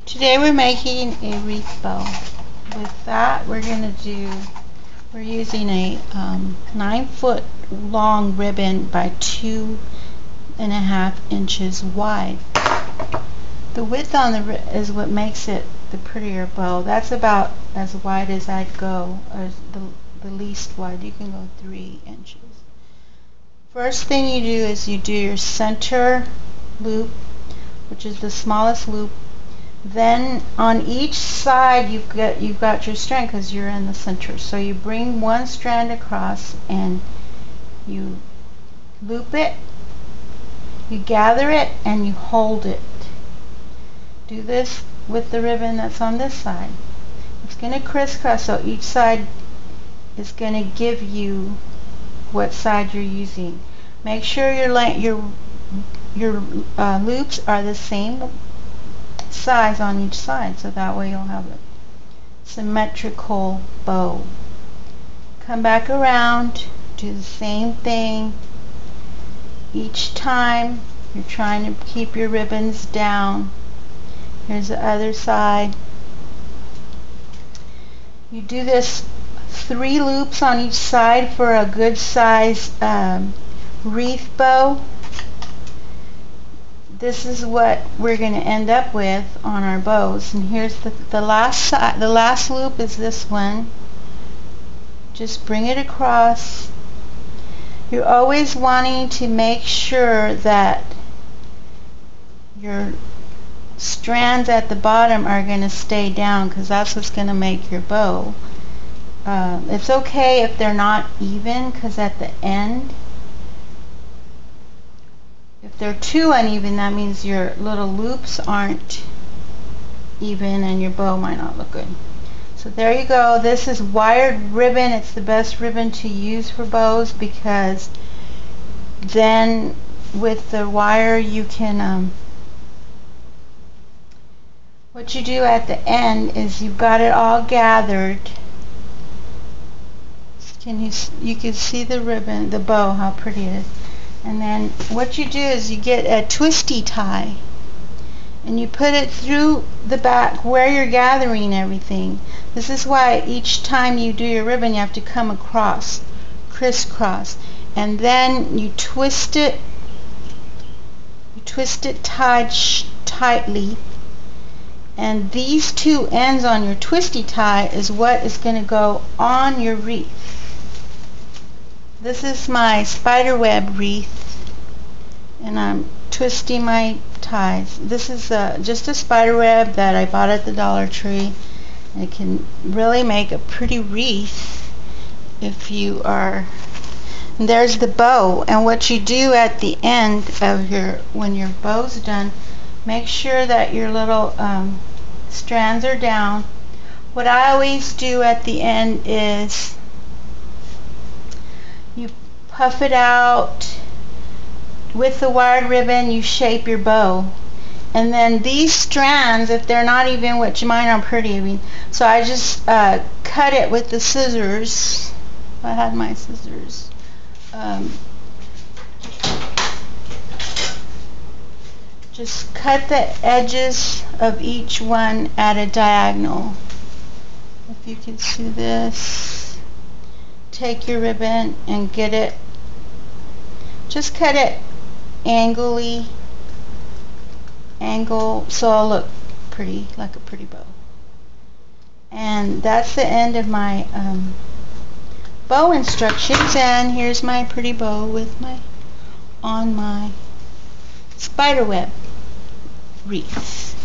Today we're making a wreath bow. With that we're using a 9-foot long ribbon by 2.5 inches wide. The width on is what makes it the prettier bow. That's about as wide as I'd go, or the least wide. You can go 3 inches. First thing you do is you do your center loop, which is the smallest loop. Then on each side you've got your strand because you're in the center. So you bring one strand across and you loop it, you gather it, and you hold it. Do this with the ribbon that's on this side. It's going to crisscross, so each side is going to give you what side you're using. Make sure your loops are the same size on each side, so that way you'll have a symmetrical bow. Come back around, do the same thing each time. You're trying to keep your ribbons down. Here's the other side. You do this 3 loops on each side for a good size wreath bow. This is what we're going to end up with on our bows. And here's the last side. The last loop is this one. Just bring it across. You're always wanting to make sure that your strands at the bottom are going to stay down, because that's what's going to make your bow. It's okay if they're not even, because at the end, if they're too uneven, that means your little loops aren't even and your bow might not look good. So there you go. This is wired ribbon. It's the best ribbon to use for bows, because then with the wire you can what you do at the end is you've got it all gathered. You can see the ribbon, the bow, how pretty it is. And then what you do is you get a twisty tie and you put it through the back where you're gathering everything. This is why each time you do your ribbon you have to come across, crisscross, and then you twist it tightly, and these 2 ends on your twisty tie is what is going to go on your wreath. This is my spiderweb wreath, and I'm twisting my ties. This is just a spiderweb that I bought at the Dollar Tree. And it can really make a pretty wreath if you are. And there's the bow, and what you do at the end of when your bow's done, make sure that your little strands are down. What I always do at the end is you puff it out with the wired ribbon. You shape your bow, and then these strands, if they're not even, which mine are pretty even, so I just cut it with the scissors. If I had my scissors, just cut the edges of each one at a diagonal. If you can see this, take your ribbon and get it, just cut it angle so it'll look pretty, like a pretty bow. And that's the end of my bow instructions, and here's my pretty bow with my spiderweb wreath.